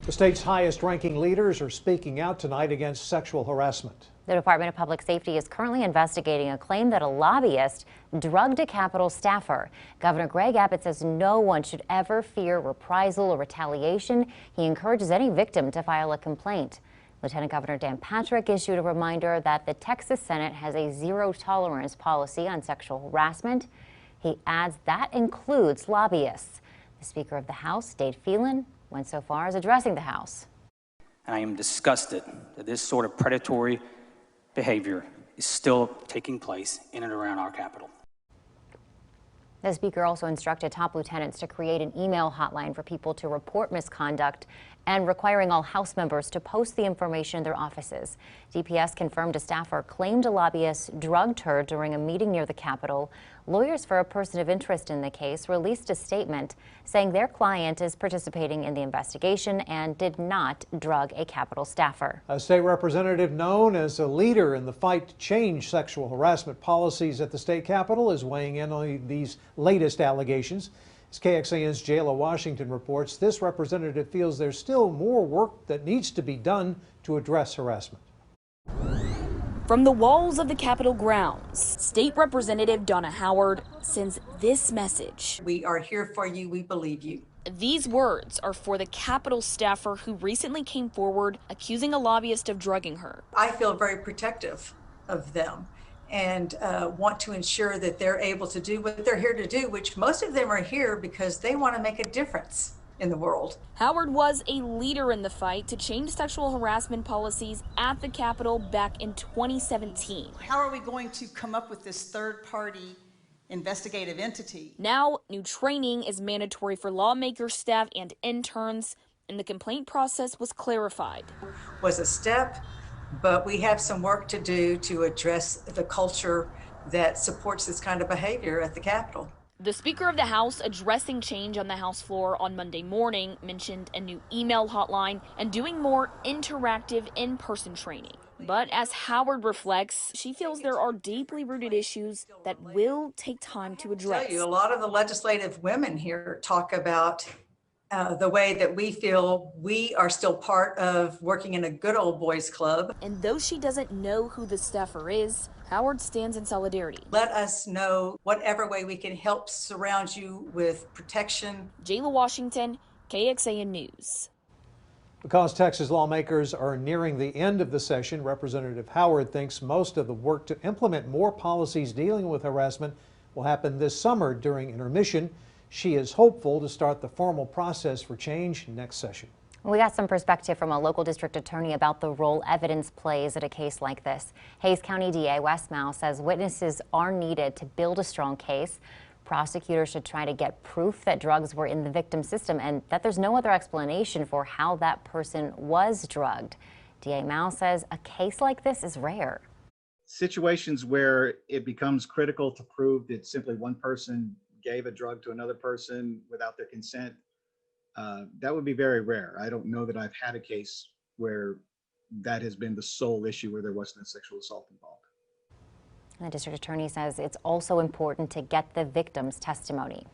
The state's highest-ranking leaders are speaking out tonight against sexual harassment. The Department of Public Safety is currently investigating a claim that a lobbyist drugged a Capitol staffer. Governor Greg Abbott says no one should ever fear reprisal or retaliation. He encourages any victim to file a complaint. Lieutenant Governor Dan Patrick issued a reminder that the Texas Senate has a zero-tolerance policy on sexual harassment. He adds that includes lobbyists. The Speaker of the House, Dade Phelan, went so far as addressing the House. And I am disgusted that this sort of predatory behavior is still taking place in and around our Capitol. The Speaker also instructed top lieutenants to create an email hotline for people to report misconduct and requiring all House members to post the information in their offices. DPS confirmed a staffer claimed a lobbyist drugged her during a meeting near the Capitol. Lawyers for a person of interest in the case released a statement saying their client is participating in the investigation and did not drug a Capitol staffer. A state representative known as a leader in the fight to change sexual harassment policies at the state capitol is weighing in on these latest allegations. As KXAN's Jayla Washington reports, this representative feels there's still more work that needs to be done to address harassment. From the walls of the Capitol grounds, State Representative Donna Howard sends this message. We are here for you. We believe you. These words are for the Capitol staffer who recently came forward accusing a lobbyist of drugging her. I feel very protective of them and want to ensure that they're able to do what they're here to do, which most of them are here because they want to make a difference in the world. Howard was a leader in the fight to change sexual harassment policies at the Capitol back in 2017. How are we going to come up with this third-party investigative entity? Now, new training is mandatory for lawmakers, staff, and interns, and the complaint process was clarified. Was a step, but we have some work to do to address the culture that supports this kind of behavior at the Capitol. The Speaker of the House addressing change on the House floor on Monday morning mentioned a new email hotline and doing more interactive in-person training. But as Howard reflects, she feels there are deeply rooted issues that will take time to address. A lot of the legislative women here talk about the way that we feel we are still part of working in a good old boys club. And though she doesn't know who the staffer is, Howard stands in solidarity. Let us know whatever way we can help surround you with protection. Jayla Washington, KXAN News. Because Texas lawmakers are nearing the end of the session, Representative Howard thinks most of the work to implement more policies dealing with harassment will happen this summer during intermission. She is hopeful to start the formal process for change next session. We got some perspective from a local district attorney about the role evidence plays at a case like this. Hays County DA Wes Mouse says witnesses are needed to build a strong case. Prosecutors should try to get proof that drugs were in the victim's system and that there's no other explanation for how that person was drugged. DA Mouse says a case like this is rare. Situations where it becomes critical to prove that simply one person gave a drug to another person without their consent, that would be very rare. I don't know that I've had a case where that has been the sole issue where there wasn't a sexual assault involved. The district attorney says it's also important to get the victim's testimony.